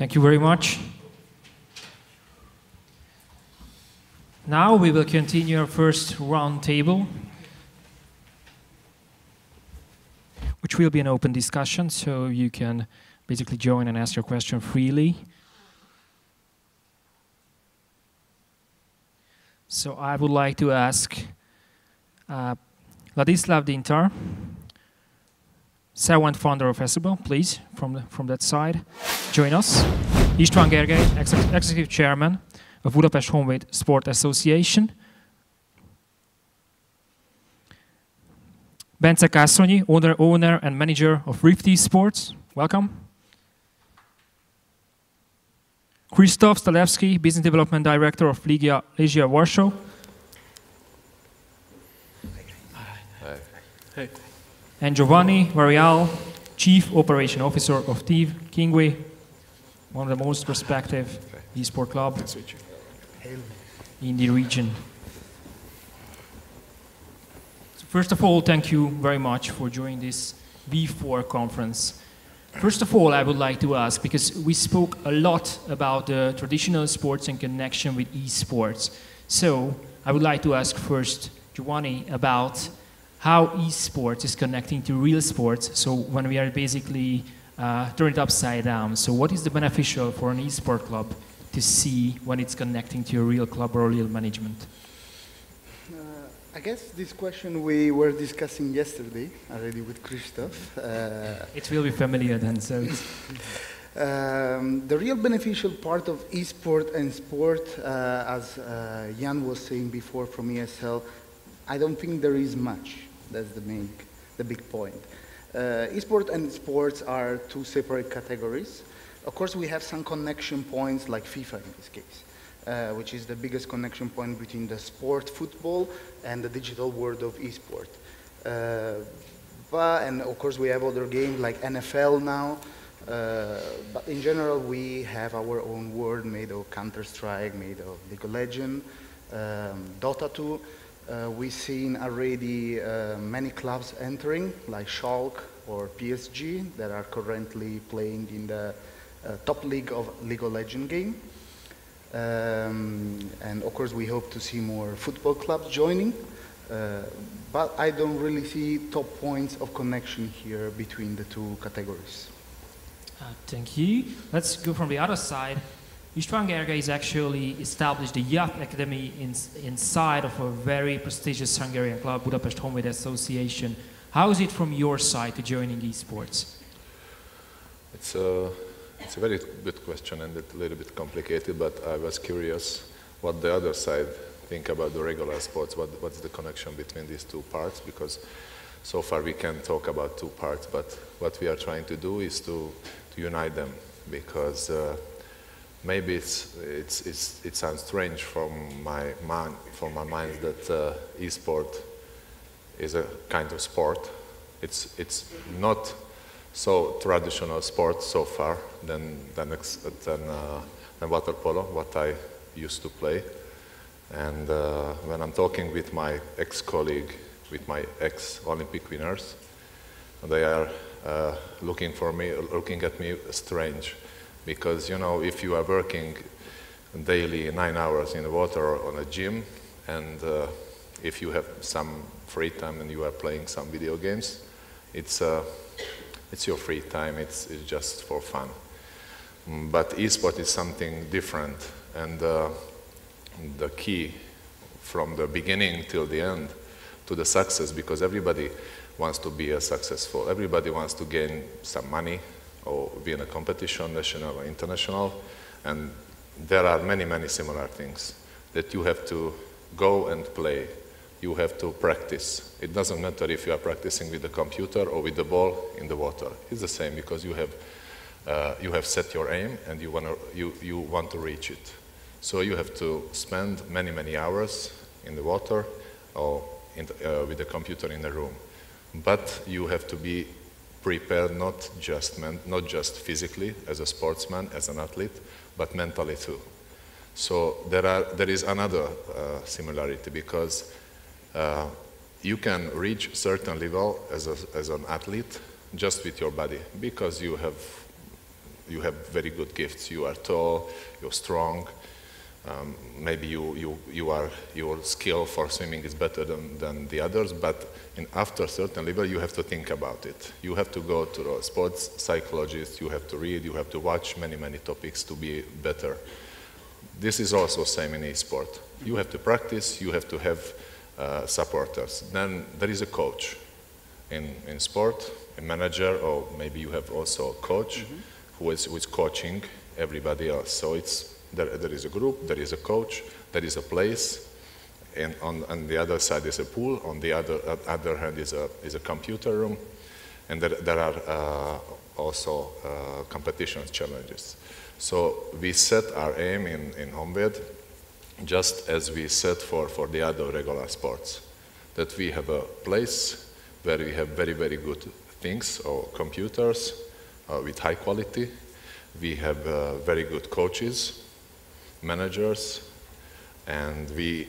Thank you very much. Now we will continue our first roundtable, which will be an open discussion, so you can basically join and ask your question freely. So I would like to ask Ladislav Dyntar, CEO and founder of Festival, please, from that side, join us. István Gergely, Executive Chairman of Budapest Honvéd Sport Association. Bence Kászonyi, owner and manager of V4 Sports. Welcome. Krzysztof Stalewski, Business Development Director of Legia Warsaw. Hey. And Giovanni Varriale, Chief Operation Officer of TIV Kingwe, one of the most respected esport clubs in the region. So first of all, thank you very much for joining this V4 conference. First of all, I would like to ask, because we spoke a lot about the traditional sports and connection with esports. So I would like to ask first Giovanni about how esports is connecting to real sports. So when we are basically turned upside down, so what is the beneficial for an esport club to see when it's connecting to a real club or real management? I guess this question we were discussing yesterday already with Krzysztof. It will be familiar then, so. The real beneficial part of esport and sport, as Jan was saying before from ESL, I don't think there is much. That's the big point. Esport and sports are two separate categories. Of course, we have some connection points like FIFA in this case. Which is the biggest connection point between the sport, football, and the digital world of esport. And of course we have other games like NFL now, but in general we have our own world made of Counter-Strike, made of League of Legends, Dota 2. We've seen already many clubs entering, like Schalke or PSG, that are currently playing in the top league of League of Legends game. And of course we hope to see more football clubs joining, but I don't really see top points of connection here between the two categories. Thank you. Let's go from the other side. István Gergely is actually established a youth academy inside of a very prestigious Hungarian club, Budapest Honvéd Association. How is it from your side to joining esports? It's a very good question and a little bit complicated, but I was curious what the other side think about the regular sports, what's the connection between these two parts, because so far we can talk about two parts, but what we are trying to do is to unite them, because maybe it sounds strange from my mind that esport is a kind of sport. It's not so traditional sport so far than water polo, what I used to play. And when I'm talking with my ex-colleague, with my ex-Olympic winners, they are looking at me strange, because you know, if you are working daily 9 hours in the water or on a gym, and if you have some free time and you are playing some video games, it's your free time, it's just for fun. But esport is something different, and the key from the beginning till the end to the success, because everybody wants to be successful, everybody wants to gain some money or be in a competition, national or international, and there are many similar things that you have to go and play. You have to practice. It doesn't matter if you are practicing with the computer or with the ball in the water. It's the same, because you have set your aim and you want to reach it. So you have to spend many hours in the water or with the computer in the room. But you have to be prepared not just physically as a sportsman, as an athlete, but mentally too. So there is another similarity, because you can reach certain level as an athlete just with your body, because you you have very good gifts. You are tall, you're strong. Maybe your skill for swimming is better than the others, but after a certain level, you have to think about it. You have to go to a sports psychologist, you have to read, you have to watch many topics to be better. This is also same in esport. You have to practice, you have to have supporters. Then there is a coach in sport, a manager, or maybe you have also a coach who is coaching everybody else. So there is a group, there is a coach, there is a place, and on the other side is a pool, on the other hand is a computer room, and there are also competition challenges. So we set our aim in Honvéd just as we set for the other regular sports, that we have a place where we have very good things, or computers with high quality. We have very good coaches, managers, and we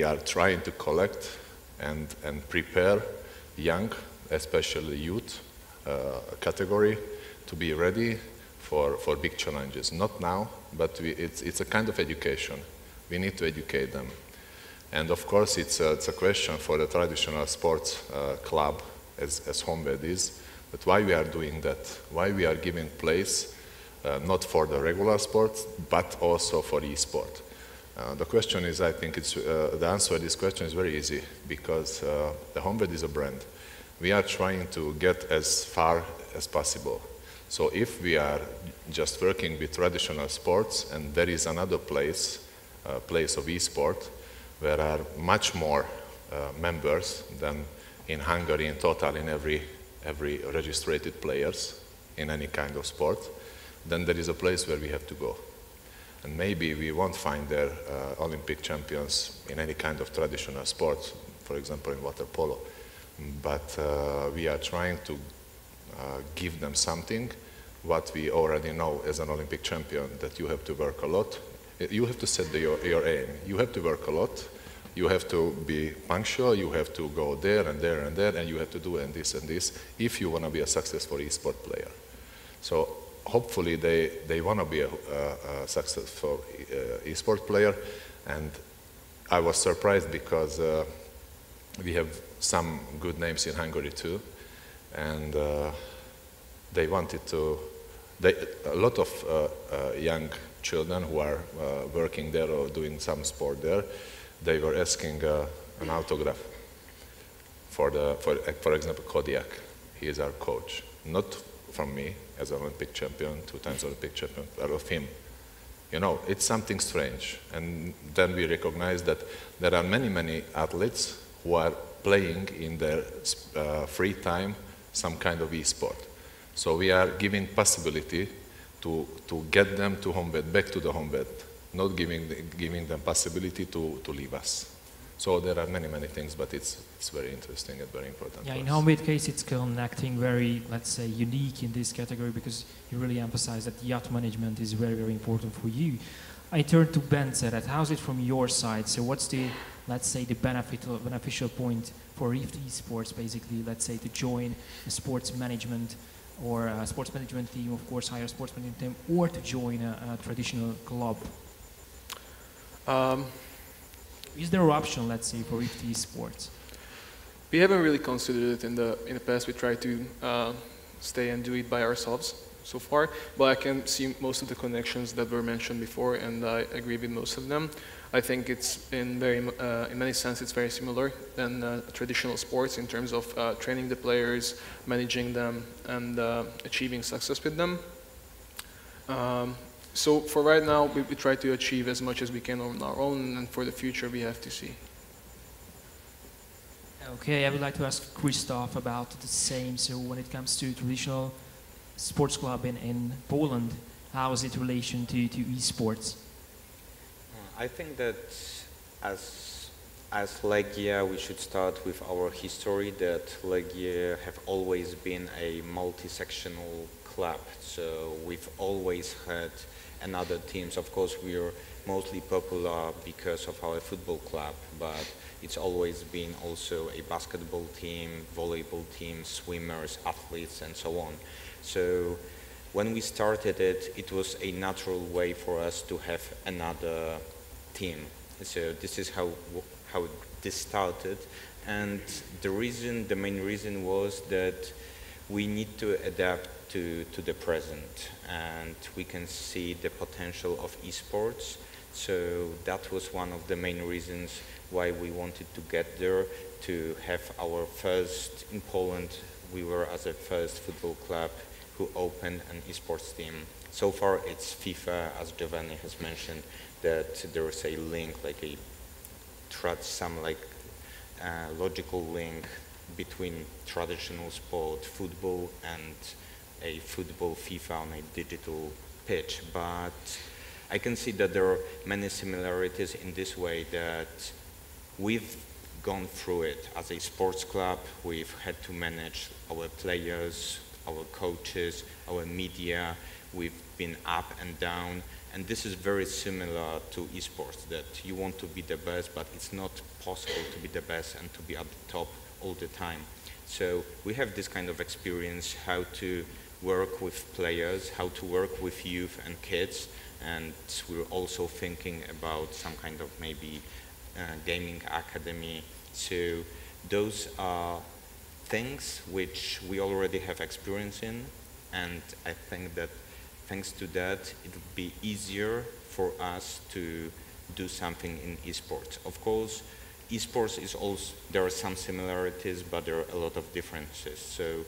are trying to collect and prepare young, especially youth category, to be ready for big challenges. Not now, but it's a kind of education. We need to educate them. And of course, it's a question for the traditional sports club, as Honvéd is, but why we are doing that? Why we are giving place not for the regular sports, but also for e-sport? The question is, I think the answer to this question is very easy, because the Honvéd is a brand. We are trying to get as far as possible. So if we are just working with traditional sports, and there is another place of e-sport, where are much more members than in Hungary in total in every registered players in any kind of sport, then there is a place where we have to go. And maybe we won't find there Olympic champions in any kind of traditional sport, for example in water polo, but we are trying to give them something what we already know as an Olympic champion, that you have to work a lot. You have to set your aim. You have to work a lot. You have to be punctual. You have to go there and there and there, and you have to do this and this if you want to be a successful esport player. So hopefully they want to be a successful esport player. And I was surprised because we have some good names in Hungary too, and they wanted to. A lot of young children who are working there or doing some sport there, they were asking an autograph for example, Kodiak. He is our coach, not from me as an Olympic champion, 2 times Olympic champion, but of him. You know, it's something strange. And then we recognize that there are many athletes who are playing in their free time some kind of e-sport. So we are giving possibility to get them to Honvéd, back to the Honvéd, not giving them possibility to leave us. So there are many things, but it's very interesting and very important. Yeah, in Honvéd case, it's connecting very, let's say, unique in this category, because you really emphasize that yacht management is very important for you. I turn to Bence. How's it from your side? So what's the, let's say, the beneficial point for eSports, basically, let's say, to join a sports management or a sports management team, of course, hire a sports management team, or to join a traditional club? Is there an option, let's say, for eSports? We haven't really considered it in the past. We tried to stay and do it by ourselves so far, but I can see most of the connections that were mentioned before, and I agree with most of them. I think it's in many sense it's very similar than traditional sports in terms of training the players, managing them, and achieving success with them. So for right now, we try to achieve as much as we can on our own, and for the future, we have to see. Okay, I would like to ask Krzysztof about the same. So when it comes to traditional sports club in Poland, how is it in relation to esports? I think that as Legia, we should start with our history, that Legia have always been a multi-sectional club. So we've always had another teams. Of course, we're mostly popular because of our football club, but it's always been also a basketball team, volleyball team, swimmers, athletes, and so on. So when we started it, it was a natural way for us to have another team. So this is how this started, and the main reason was that we need to adapt to the present, and we can see the potential of esports. So that was one of the main reasons why we wanted to get there, to have our first, in Poland, we were as a first football club who opened an esports team. So far it's FIFA, as Giovanni has mentioned, that there is a link, like some logical link between traditional sport, football, and a football FIFA on a digital pitch. But I can see that there are many similarities in this way, that we've gone through it as a sports club. We've had to manage our players, our coaches, our media. We've been up and down, and this is very similar to esports, that you want to be the best, but it's not possible to be the best and to be at the top all the time. So we have this kind of experience, how to work with players, how to work with youth and kids, and we're also thinking about some kind of maybe gaming academy. So those are things which we already have experience in, and I think that thanks to that it would be easier for us to do something in esports. Of course, esports is also, there are some similarities, but there are a lot of differences. So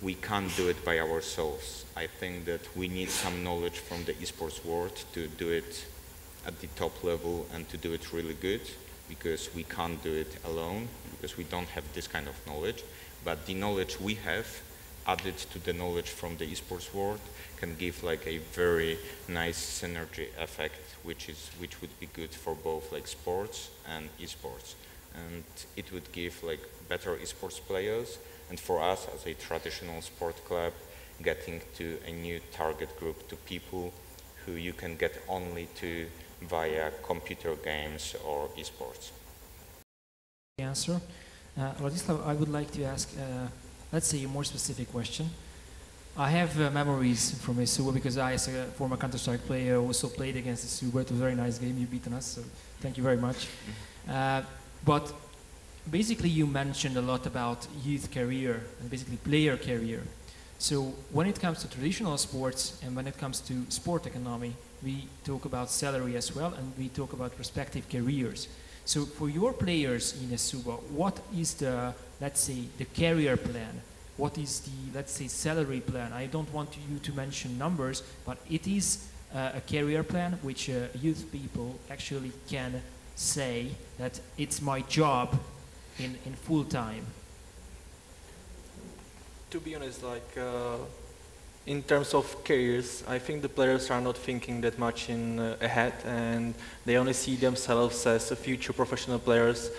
we can't do it by ourselves. I think that we need some knowledge from the esports world to do it at the top level and to do it really good, because we can't do it alone, because we don't have this kind of knowledge. But the knowledge we have, added to the knowledge from the esports world, can give like a very nice synergy effect, which would be good for both like sports and esports. And it would give like better esports players, and for us as a traditional sport club, getting to a new target group, to people who you can get only to via computer games or esports. Answer. Ladislav, I would like to ask, let's say, a more specific question. I have memories from Esuba, because I, as a former Counter-Strike player, also played against Esuba. It was a very nice game. You've beaten us, so thank you very much. But basically, you mentioned a lot about youth career and basically player career. So when it comes to traditional sports and when it comes to sport economy, we talk about salary as well, and we talk about respective careers. So for your players in Esuba, what is the, let's say, the career plan? What is the, let's say, salary plan? I don't want you to mention numbers, but it is a career plan which youth people actually can say that it's my job in full time. To be honest, like in terms of careers, I think the players are not thinking that much ahead, and they only see themselves as future professional players.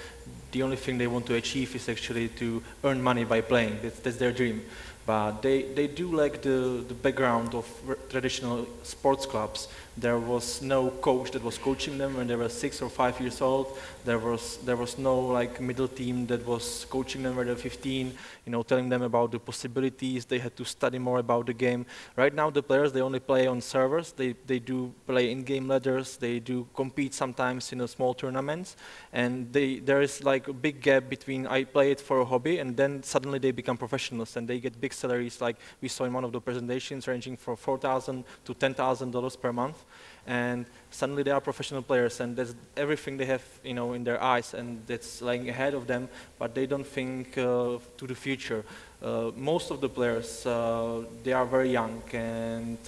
The only thing they want to achieve is actually to earn money by playing. That's their dream. But they do like the background of traditional sports clubs. There was no coach that was coaching them when they were 6 or 5 years old. There was no like middle team that was coaching them when they were 15, you know, telling them about the possibilities. They had to study more about the game. Right now the players, they only play on servers. They do play in-game ladders. They do compete sometimes in small tournaments. And there is like a big gap between I play it for a hobby and then suddenly they become professionals and they get big salaries, like we saw in one of the presentations, ranging from $4,000 to $10,000 per month. And suddenly they are professional players, and that's everything they have, you know, in their eyes, and that's lying ahead of them. But they don't think to the future. Most of the players, they are very young, and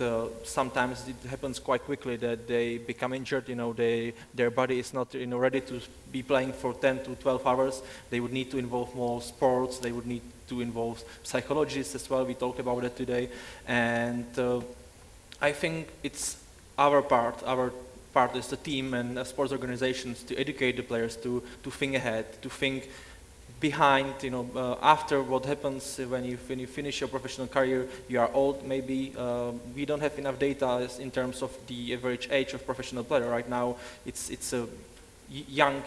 sometimes it happens quite quickly that they become injured. You know, their body is not, you know, ready to be playing for 10 to 12 hours. They would need to involve more sports. They would need to involve psychologists as well. We talked about that today, and I think it's our part is the team and sports organizations to educate the players to think ahead, to think behind, you know, after what happens when you finish your professional career. You are old, maybe. We don't have enough data in terms of the average age of professional player. Right now, it's young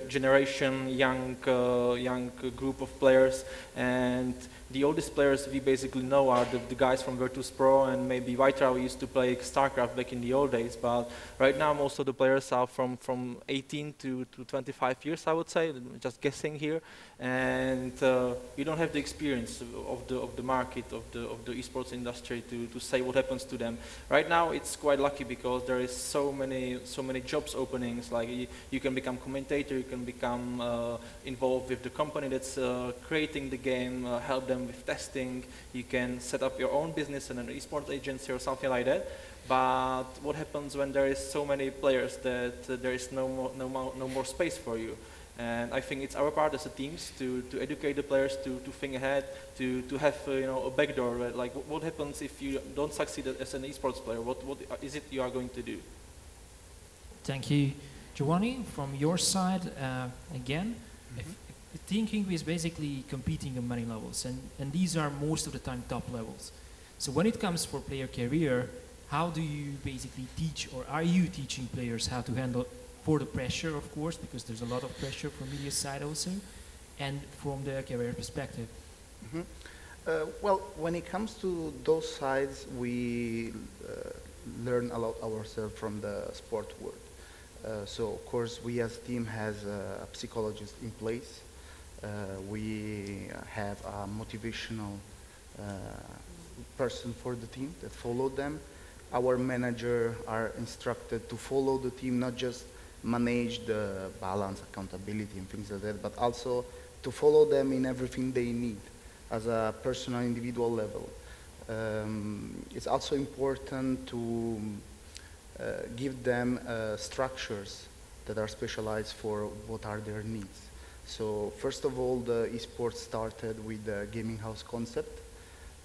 generation, young group of players, and the oldest players we basically know are the guys from Virtus Pro, and maybe Vajtra used to play StarCraft back in the old days, but right now most of the players are from 18 to 25 years, I would say, just guessing here, and we don't have the experience of the market, of the esports industry to say what happens to them. Right now it's quite lucky because there is so many jobs openings, like you can become commentator, you can become involved with the company that's creating the game, help them with testing, you can set up your own business and an esports agency or something like that. But what happens when there is so many players that there is no more space for you? And I think it's our part as a teams to educate the players to think ahead, to have a backdoor. Like what happens if you don't succeed as an esports player? What is it you are going to do? Thank you, Giovanni. From your side, again, thinking is basically competing on many levels, and these are most of the time top levels. So when it comes for player career, how do you basically teach, or are you teaching players how to handle for the pressure, of course, because there's a lot of pressure from media side also, and from the career perspective? Well, when it comes to those sides, we learn a lot ourselves from the sport world. So, of course, we as a team has a psychologist in place. We have a motivational person for the team that follow them. Our manager are instructed to follow the team, not just manage the balance, accountability, and things like that, but also to follow them in everything they need as a personal, individual level. It's also important to give them structures that are specialized for what are their needs. So first of all, the esports started with the gaming house concept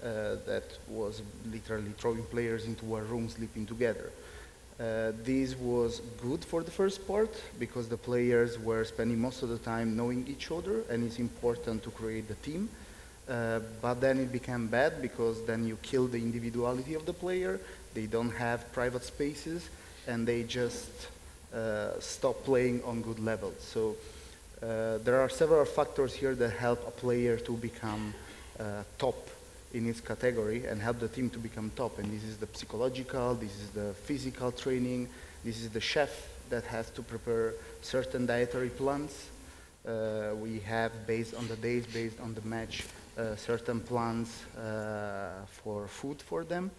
that was literally throwing players into a room sleeping together. This was good for the first part because the players were spending most of the time knowing each other, and it's important to create the team. But then it became bad because then you kill the individuality of the player. They don't have private spaces, and they just stop playing on good levels. So there are several factors here that help a player to become top in its category and help the team to become top. And this is the psychological, this is the physical training, this is the chef that has to prepare certain dietary plans. We have, based on the days, based on the match, certain plans for food for them.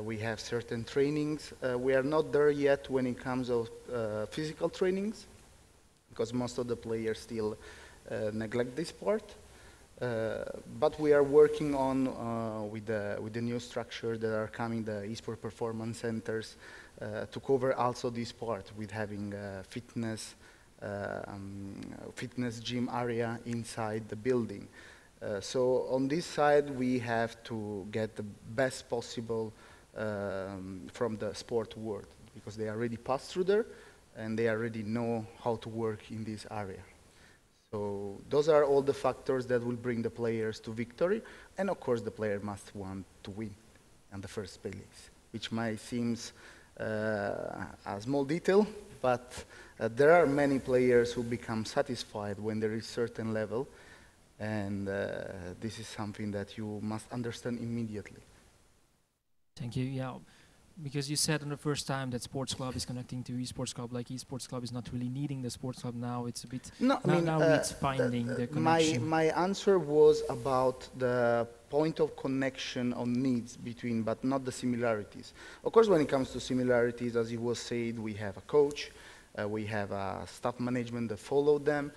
We have certain trainings. We are not there yet when it comes to physical trainings, because most of the players still neglect this part. But we are working on with the new structure that are coming, the eSport performance centers, to cover also this part with having fitness gym area inside the building. So on this side, we have to get the best possible from the sport world, because they already passed through there and they already know how to work in this area. So those are all the factors that will bring the players to victory. And of course, the player must want to win in the first place, which might seem a small detail, but there are many players who become satisfied when there is certain level. And this is something that you must understand immediately. Thank you. Yeah, because you said on the first time that sports club is connecting to esports club, like esports club is not really needing the sports club now. It's a bit now it's finding the connection. My answer was about the point of connection on needs between, but not the similarities. Of course, when it comes to similarities, as it was said, we have a coach, we have a staff management that follow them.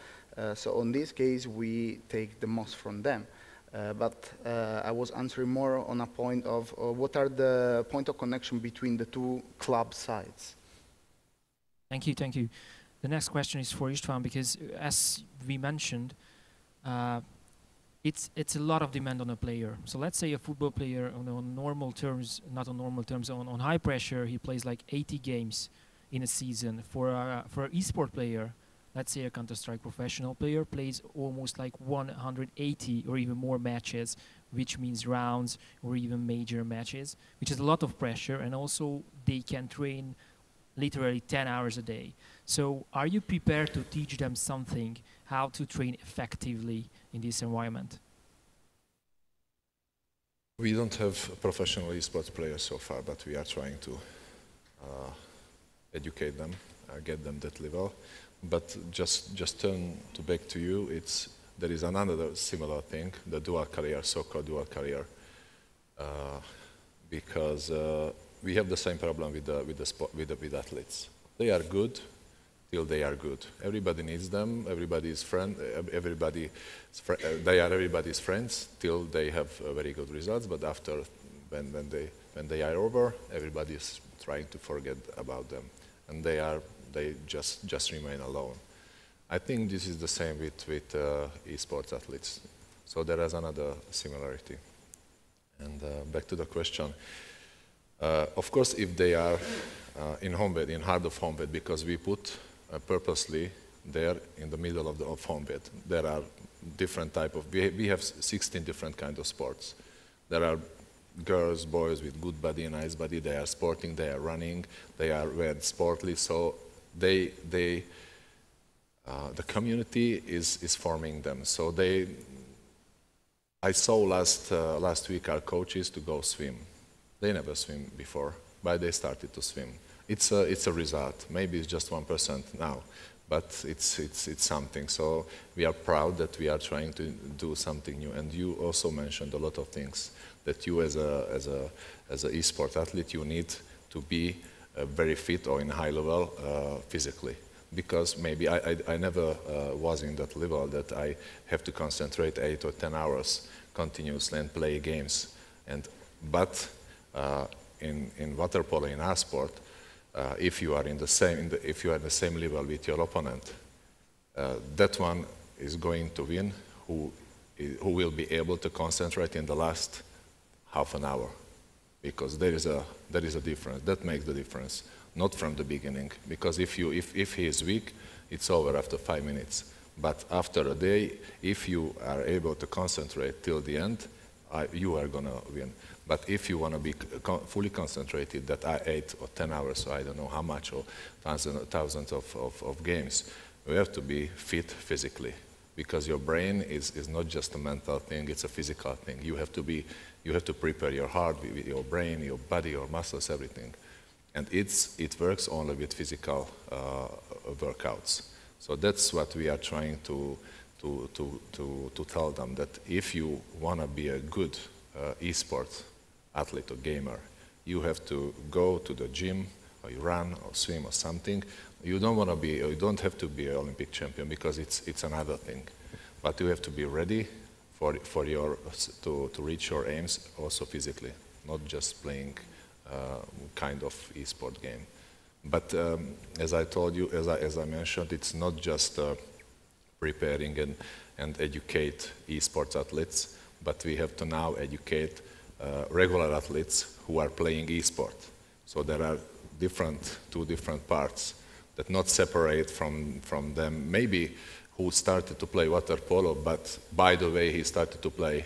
So in this case, we take the most from them. But I was answering more on a point of what are the point of connection between the two club sides. Thank you, thank you. The next question is for István, because as we mentioned, it's a lot of demand on a player. So let's say a football player on normal terms, not on normal terms, on high pressure, he plays like 80 games in a season. For an esport player, let's say a Counter-Strike professional player plays almost like 180 or even more matches, which means rounds or even major matches, which is a lot of pressure. And also they can train literally 10 hours a day. So are you prepared to teach them something, how to train effectively in this environment? We don't have professional esports players so far, but we are trying to educate them, get them that level. But just turn to back to you, there is another similar thing, the dual career, so-called dual career, because we have the same problem with athletes. They are good till they are good. Everybody needs them. Everybody's friend. They are everybody's friends till they have very good results. But after, when they are over, everybody is trying to forget about them, and they just remain alone. I think this is the same with esports athletes. So there is another similarity. And back to the question. Of course, if they are in home bed, in heart of home bed, because we put purposely there in the middle of home bed. There are different type of, we have 16 different kinds of sports. There are girls, boys with good body, nice body, they are sporting, they are running, they are very sportly, so the community is forming them. So I saw last week our coaches to go swim. They never swim before, but they started to swim. It's a result. Maybe it's just 1% now, but it's something. So we are proud that we are trying to do something new. And you also mentioned a lot of things that you, as an esport athlete, you need to be very fit or in high level physically. Because maybe I never was in that level that I have to concentrate 8 or 10 hours continuously and play games. But in water polo, in our sport, if you are in the same level with your opponent, that one is going to win who will be able to concentrate in the last half an hour, because there is a difference. That makes the difference, not from the beginning. Because if he is weak, it's over after 5 minutes. But after a day, if you are able to concentrate till the end, you are gonna win. But if you want to be fully concentrated, that 8 or 10 hours, so I don't know how much, or thousands of games, you have to be fit physically, because your brain is not just a mental thing; it's a physical thing. You have to prepare your heart, with your brain, your body, your muscles, everything, and it works only with physical workouts. So that's what we are trying to tell them, that if you want to be a good esport athlete or gamer, you have to go to the gym, or you run or swim or something. You don't have to be an Olympic champion, because it's another thing. But you have to be ready to reach your aims also physically, not just playing kind of esport game. But as I told you, as I mentioned, it's not just preparing and educate esports athletes, but we have to now educate regular athletes who are playing esport. So there are two different parts that not separate from them. Maybe who started to play water polo, but by the way he started to play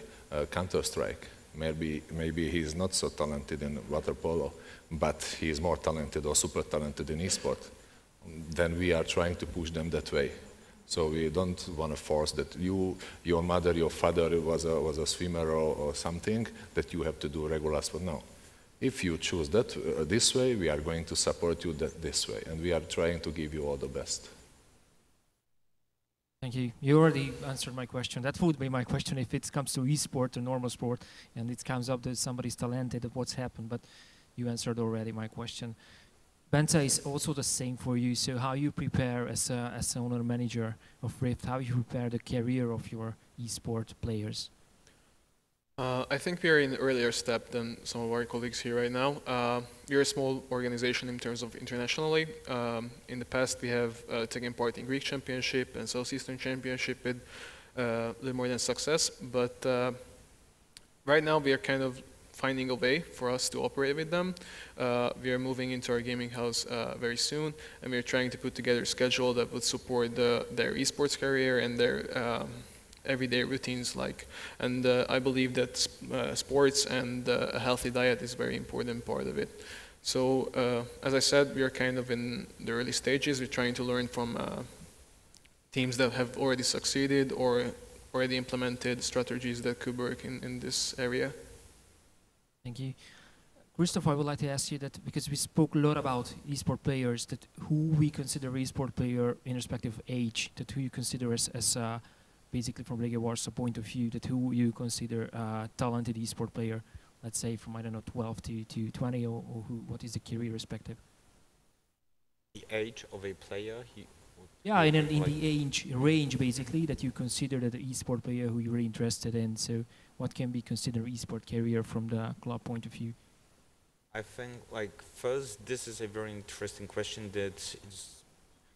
Counter-Strike. Maybe he's not so talented in water polo, but he is more talented or super talented in esport. Then we are trying to push them that way. So we don't want to force that your mother, your father was a swimmer or something, that you have to do regular sport. No. If you choose that this way, we are going to support you this way, and we are trying to give you all the best. Thank you. You already answered my question. That would be my question if it comes to esport or normal sport, and it comes up that somebody's talented, what's happened, but you answered already my question. Bence, is also the same for you. So how you prepare as an owner manager of Rift, how you prepare the career of your esport players? I think we are in an earlier step than some of our colleagues here right now. We are a small organization in terms of internationally. In the past, we have taken part in Greek Championship and Southeastern Championship with a little more than success. But right now, we are kind of finding a way for us to operate with them. We are moving into our gaming house very soon, and we are trying to put together a schedule that would support their esports career and their everyday routines. I believe that sports and a healthy diet is a very important part of it. So, as I said, we are kind of in the early stages. We're trying to learn from teams that have already succeeded or already implemented strategies that could work in this area. Thank you. Krzysztof, I would like to ask you that, because we spoke a lot about esport players, that who we consider esport player in respect of age, that who you consider as basically from Legia Warsaw point of view, that who you consider a talented esport player, let's say from, I don't know, 12 to 20, or who, what is the career perspective? The age of a player? Yeah, in the age range, basically, that you consider that the esport player who you're interested in. So what can be considered esport career from the club point of view? I think, like, first, this is a very interesting question that it's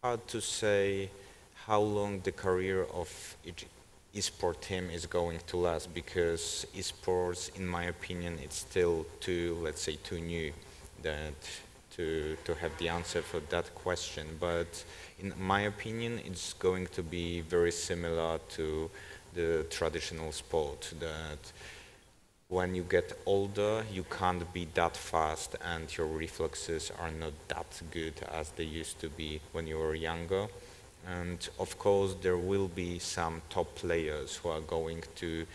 hard to say how long the career of each esport team is going to last, because esports, in my opinion, it's still too, let's say, too new that to have the answer for that question. But in my opinion, it's going to be very similar to the traditional sport, that when you get older, you can't be that fast and your reflexes are not that good as they used to be when you were younger. And of course, there will be some top players who are going to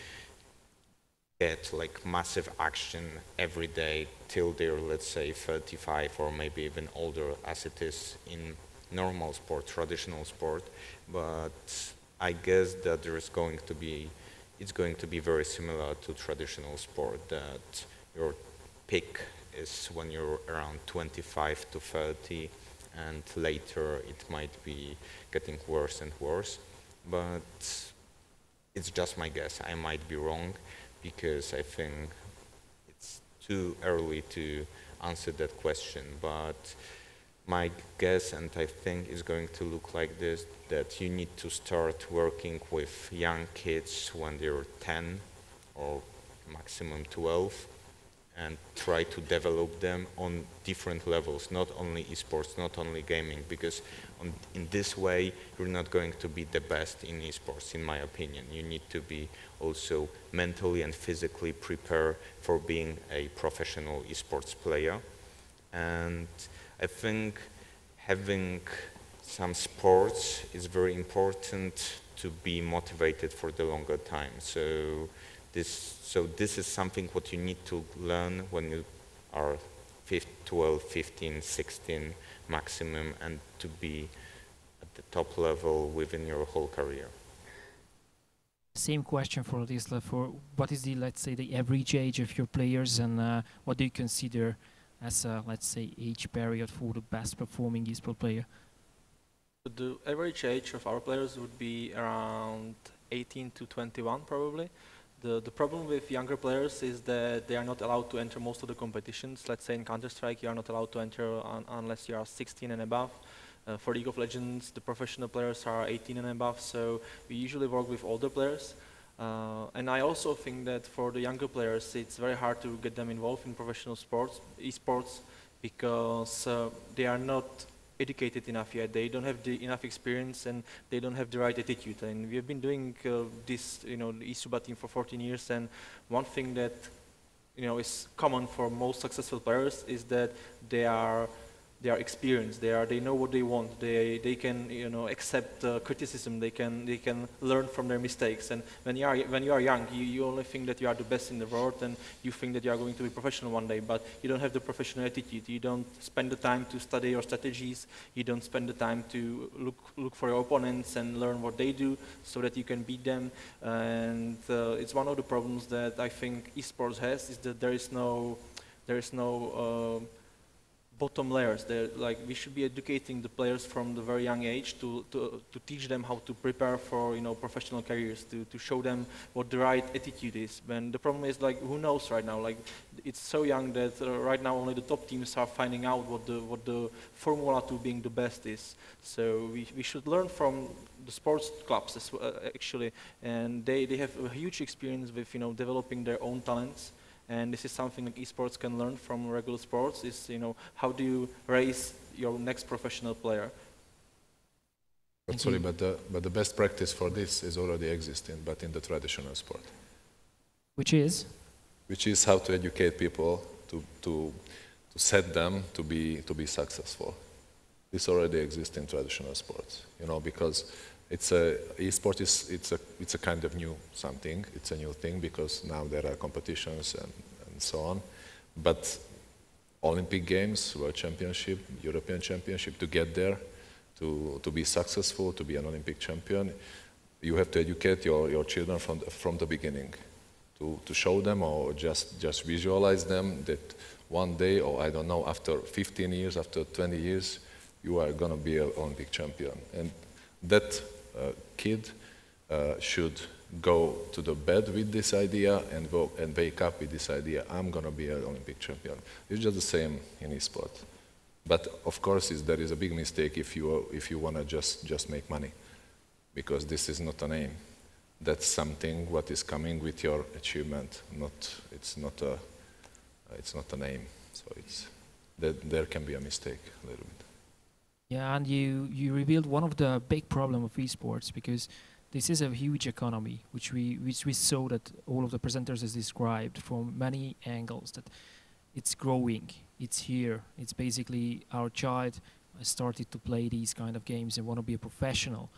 get like massive action every day till they're, let's say, 35 or maybe even older, as it is in normal sport, traditional sport. But I guess that it's going to be very similar to traditional sport, that your peak is when you're around 25 to 30, and later it might be getting worse and worse. But it's just my guess. I might be wrong, because I think it's too early to answer that question. But my guess, and I think, is going to look like this, that you need to start working with young kids when they're 10 or maximum 12, and try to develop them on different levels, not only esports, not only gaming, because in this way you're not going to be the best in esports, in my opinion. You need to be also mentally and physically prepared for being a professional esports player. And I think having some sports is very important to be motivated for the longer time. So this is something what you need to learn when you are 12, 15, 16 maximum, and to be at the top level within your whole career. Same question for Ladislav. For what is the, let's say, the average age of your players, and what do you consider as a, let's say, age period for the best performing esport player? The average age of our players would be around 18 to 21 probably. The problem with younger players is that they are not allowed to enter most of the competitions. Let's say in Counter-Strike you are not allowed to enter unless you are 16 and above. For League of Legends, the professional players are 18 and above, so we usually work with older players. And I also think that for the younger players it's very hard to get them involved in professional sports, esports, because they are not educated enough yet. They don't have enough experience, and they don't have the right attitude. And we have been doing this, the eSuba team for 14 years, and one thing that is common for most successful players is that they are experienced. They know what they want. They can accept criticism. They can learn from their mistakes. And when you are young, you only think that you are the best in the world, and you think that you are going to be professional one day. But you don't have the professional attitude. You don't spend the time to study your strategies. You don't spend the time to look for your opponents and learn what they do, so that you can beat them. And it's one of the problems that I think esports has, is that there is no bottom layers. We should be educating the players from the very young age to teach them how to prepare for professional careers, to show them what the right attitude is. And the problem is, who knows right now? It's so young that right now only the top teams are finding out what the formula to being the best is. So we should learn from the sports clubs actually, and they have a huge experience with developing their own talents. And this is something that esports can learn from regular sports, is how do you raise your next professional player. But sorry, but the best practice for this is already existing, but in the traditional sport. Which is? Which is how to educate people to set them to be successful. This already exists in traditional sports, you know, because esport it's a kind of new something. It's a new thing because now there are competitions and so on. But Olympic Games, World Championship, European Championship, to get there, to be successful, to be an Olympic champion, you have to educate your children from the beginning, to show them or just visualize them that one day, or I don't know, after 15 years, after 20 years, you are going to be an Olympic champion. And that kid should go to the bed with this idea and wake up with this idea, I'm going to be an Olympic champion. It's just the same in esport. But of course, there is a big mistake if you want to just make money, because this is not an aim. That's something what is coming with your achievement. It's not an aim. So there can be a mistake a little bit. Yeah, and you revealed one of the big problems of esports, because this is a huge economy, which we saw that all of the presenters has described from many angles, that it's growing, it's here, it's basically our child started to play these kind of games and want to be a professional.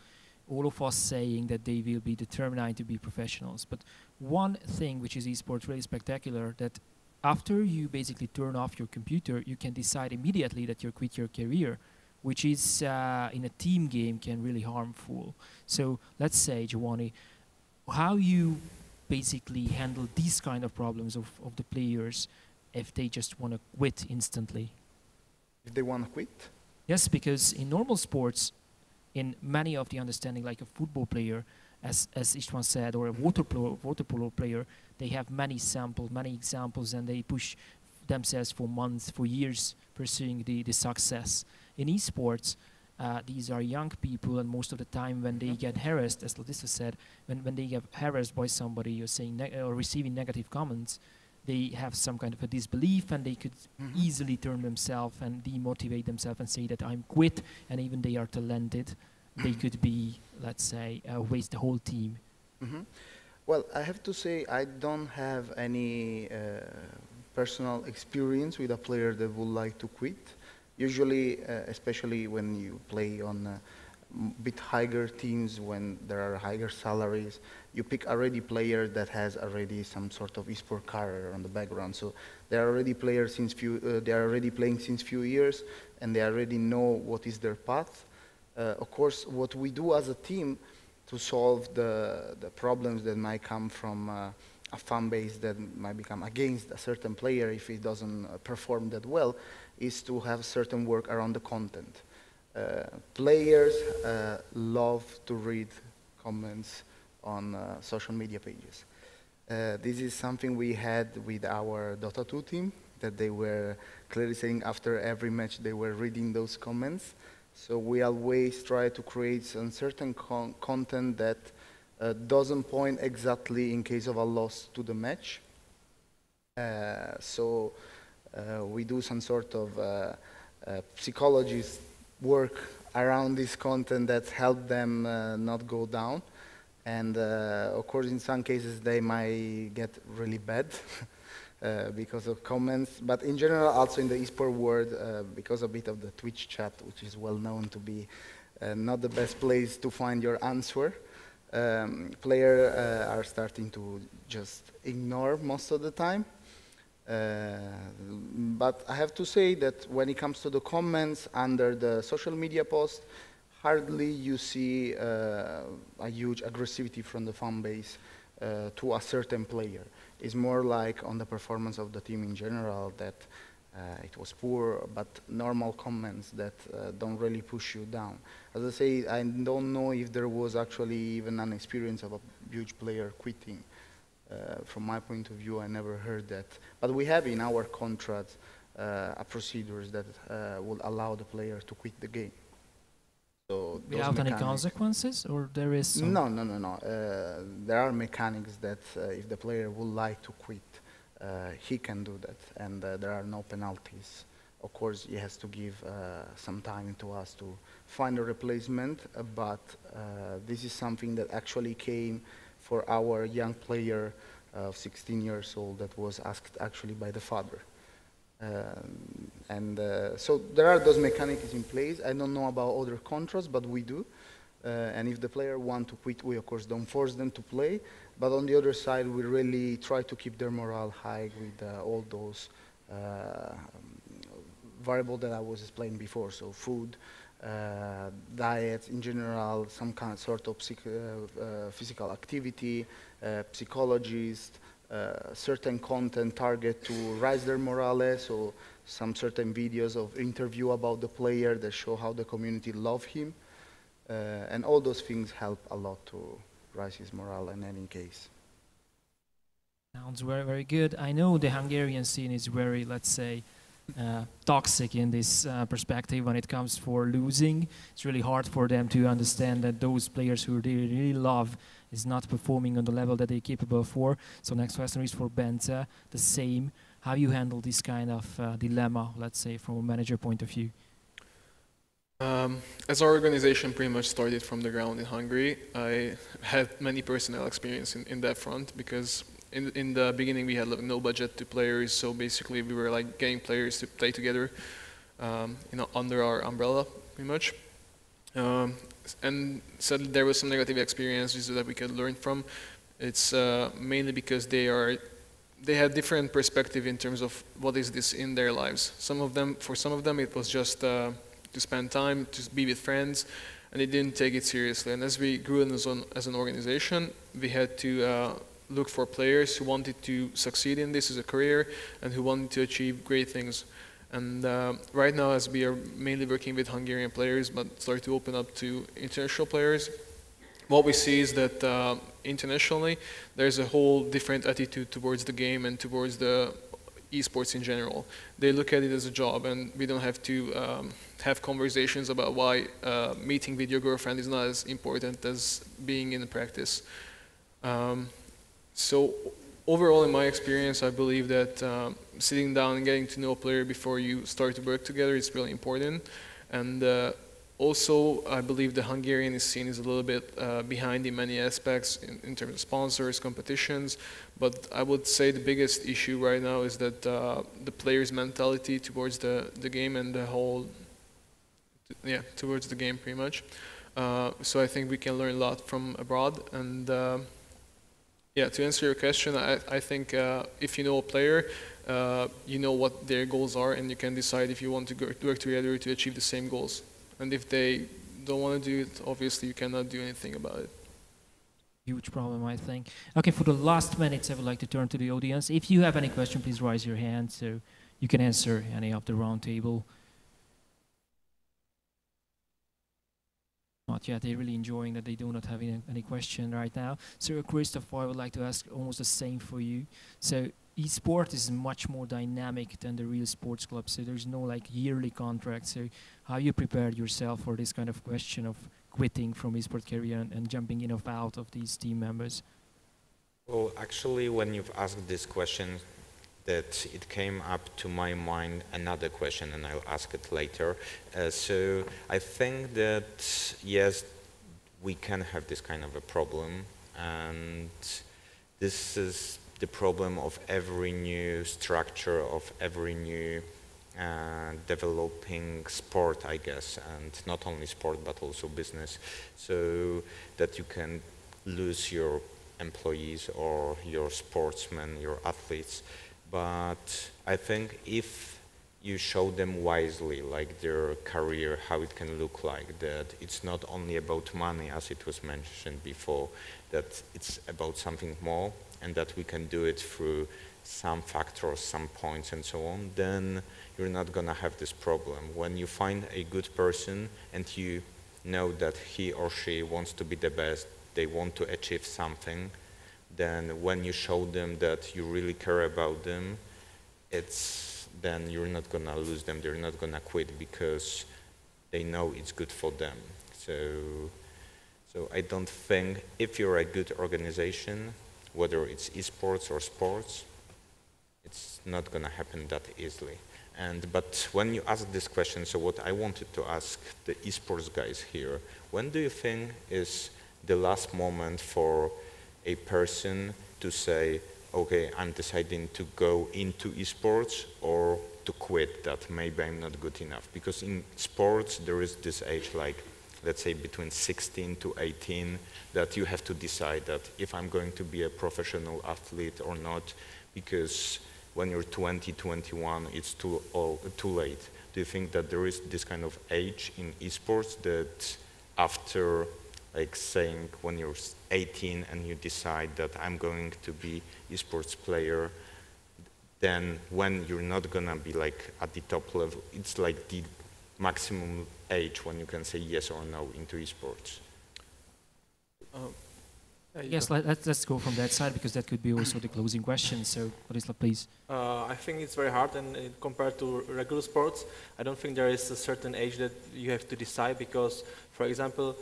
All of us saying that they will be determined to be professionals. But one thing which is esports really spectacular, that after you basically turn off your computer, you can decide immediately that you quit your career, which is in a team game can really harmful. So let's say, Giovanni, how you basically handle these kind of problems of the players if they just want to quit instantly? If they want to quit? Yes, because in normal sports, in many of the understanding, like a football player, as István said, or a water polo player, they have many examples, and they push themselves for months, for years, pursuing the success. In esports, these are young people, and most of the time when they get harassed, as Ladislav said, when they get harassed by somebody or saying or receiving negative comments, they have some kind of a disbelief, and they could easily turn themselves and demotivate themselves and say that I'm quit, and even they are talented, they could be, let's say, waste the whole team. Well, I have to say I don't have any personal experience with a player that would like to quit. Usually, especially when you play on bit higher teams, when there are higher salaries, you pick already player that has already some sort of esport career on the background. So they are already players since they are already playing since few years, and they already know what is their path. Of course, what we do as a team to solve the problems that might come from a fan base that might become against a certain player if he doesn't perform that well, is to have certain work around the content. Players love to read comments on social media pages. This is something we had with our Dota 2 team, that they were clearly saying after every match they were reading those comments. So we always try to create some certain content that doesn't point exactly in case of a loss to the match. So we do some sort of psychologist work around this content that help them not go down. And of course, in some cases, they might get really bad because of comments. But in general, also in the esport world, because a bit of the Twitch chat, which is well known to be not the best place to find your answer, players are starting to just ignore most of the time. But I have to say that when it comes to the comments under the social media post, hardly you see a huge aggressivity from the fan base to a certain player. It's more like on the performance of the team in general, that it was poor, but normal comments that don't really push you down. As I say, I don't know if there was actually even an experience of a huge player quitting. From my point of view, I never heard that. But we have in our contract procedures that will allow the player to quit the game. So without any consequences, or there is some? No. There are mechanics that if the player would like to quit, he can do that, and there are no penalties. Of course, he has to give some time to us to find a replacement, but this is something that actually came for our young player of 16 years old that was asked actually by the father. So there are those mechanics in place. I don't know about other contracts, but we do. And if the player want to quit, we of course don't force them to play. But on the other side, we really try to keep their morale high with all those variables that I was explaining before. So food, diet in general, some kind of sort of physical activity, psychologist, certain content target to raise their morale. So some certain videos of interview about the player that show how the community love him. And all those things help a lot to rise his morale in any case. Sounds very, very good. I know the Hungarian scene is very, let's say, toxic in this perspective when it comes for losing. It's really hard for them to understand that those players who they really love is not performing on the level that they're capable for. So next question is for Bence, the same. How you handle this kind of dilemma, let's say, from a manager point of view? As our organization pretty much started from the ground in Hungary, I had many personnel experience in that front, because in the beginning we had like no budget to players, so basically we were like getting players to play together, under our umbrella pretty much. And so there was some negative experiences that we could learn from. It's mainly because they had different perspective in terms of what is this in their lives. For some of them it was just to spend time, to be with friends, and they didn't take it seriously. And as we grew as an organization, we had to look for players who wanted to succeed in this as a career and who wanted to achieve great things. And right now, as we are mainly working with Hungarian players, but start to open up to international players, what we see is that internationally, there's a whole different attitude towards the game and towards the esports in general. They look at it as a job, and we don't have to have conversations about why meeting with your girlfriend is not as important as being in practice. So overall, in my experience, I believe that sitting down and getting to know a player before you start to work together is really important. And also, I believe the Hungarian scene is a little bit behind in many aspects in terms of sponsors, competitions. But I would say the biggest issue right now is that the players' mentality towards the game and the whole, towards the game pretty much. So I think we can learn a lot from abroad. And to answer your question, I think if you know a player, you know what their goals are, and you can decide if you want to work together to achieve the same goals. And if they don't want to do it, obviously you cannot do anything about it. Huge problem, I think. Okay, for the last minutes, I would like to turn to the audience. If you have any question, please raise your hand so you can answer any of the roundtable. Not yet. They're really enjoying that they do not have any question right now. So, Krzysztof, I would like to ask almost the same for you. So, esport is much more dynamic than the real sports club. So, there's no like yearly contract. So, how you prepared yourself for this kind of question of quitting from esport career and jumping in or out of these team members? Well, actually, when you've asked this question, that it came up to my mind another question, and I'll ask it later. So I think that, yes, we can have this kind of a problem, and this is the problem of every new structure, of every new developing sport, I guess, and not only sport, but also business, so that you can lose your employees or your sportsmen, your athletes. But I think if you show them wisely, like their career, how it can look like, that it's not only about money, as it was mentioned before, that it's about something more, and that we can do it through some factors, some points, and so on, then you're not going to have this problem. When you find a good person and you know that he or she wants to be the best, they want to achieve something, then when you show them that you really care about them, then you're not going to lose them, they're not going to quit because they know it's good for them. So I don't think if you're a good organization, whether it's esports or sports, it's not going to happen that easily. But when you ask this question, so what I wanted to ask the esports guys here, when do you think is the last moment for a person to say, okay, I'm deciding to go into esports, or to quit that maybe I'm not good enough. Because in sports, there is this age, like, let's say between 16 to 18, that you have to decide that if I'm going to be a professional athlete or not, because when you're 20, 21, it's too late. Do you think that there is this kind of age in esports that after, like, saying when you're 18 and you decide that I'm going to be esports player, then when you're not gonna be like at the top level, it's like the maximum age when you can say yes or no into esports? Yes, let's go from that side, because that could be also the closing question. So, Ladislav, please. I think it's very hard, and compared to regular sports, I don't think there is a certain age that you have to decide, because, for example,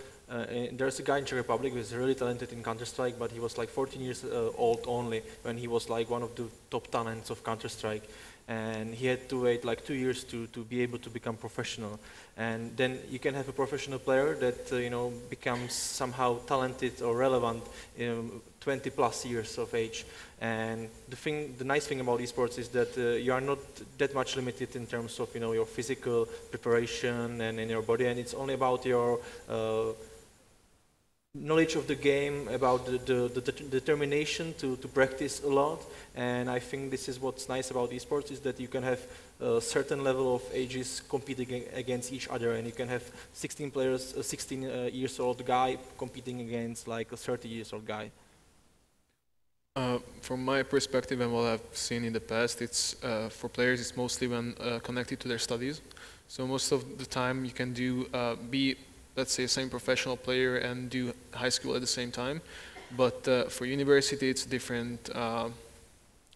there's a guy in Czech Republic who is really talented in Counter-Strike, but he was like 14 years old only when he was like one of the top talents of Counter-Strike. And he had to wait like 2 years to be able to become professional. And then you can have a professional player that you know, becomes somehow talented or relevant in 20 plus years of age. And the nice thing about esports is that you are not that much limited in terms of, you know, your physical preparation and in your body, and it's only about your knowledge of the game, about the determination to practice a lot. And I think this is what's nice about esports, is that you can have a certain level of ages competing against each other, and you can have 16 players, a 16 years old guy competing against like a 30 years old guy. From my perspective and what I've seen in the past, it's for players, it's mostly when connected to their studies. So most of the time you can do be, let's say, a semi-professional player and do high school at the same time. But for university, it's a different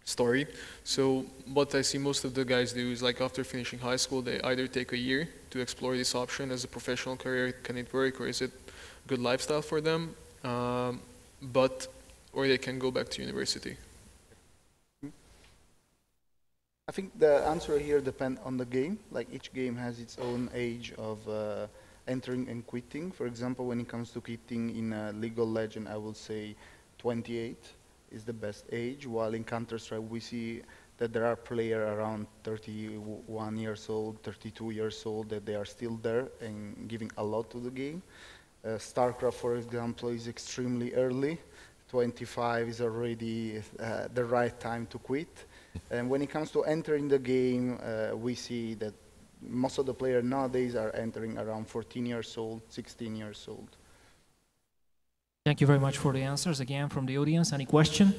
story. So what I see most of the guys do is, like, after finishing high school, they either take a year to explore this option as a professional career, can it work, or is it a good lifestyle for them? Or they can go back to university. I think the answer here depends on the game. Like, each game has its own age of entering and quitting. For example, when it comes to quitting in League of Legends, I would say 28 is the best age, while in Counter-Strike we see that there are players around 31 years old, 32 years old, that they are still there and giving a lot to the game. StarCraft, for example, is extremely early. 25 is already the right time to quit. And when it comes to entering the game, we see that most of the players nowadays are entering around 14 years old, 16 years old. Thank you very much for the answers. Again, from the audience, any question?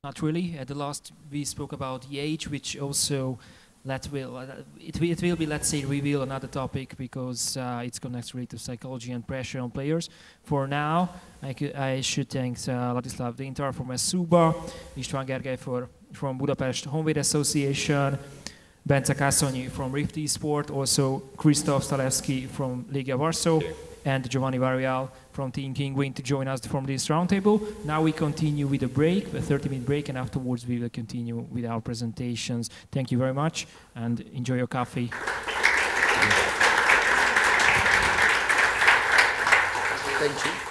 Not really. At the last, we spoke about the age, which also it will be, let's say, reveal another topic, because it's connected to psychology and pressure on players. For now, I should thank Ladislav Dyntar from SUBA, István Gergely from Budapest Honvéd Association, Bence Kászonyi from Rift eSport, also Krzysztof Stalewski from Legia Warsaw, and Giovanni Varriale from Team Kinguin to join us from this roundtable. Now we continue with a break, a 30-minute break, and afterwards we will continue with our presentations. Thank you very much, and enjoy your coffee. Thank you.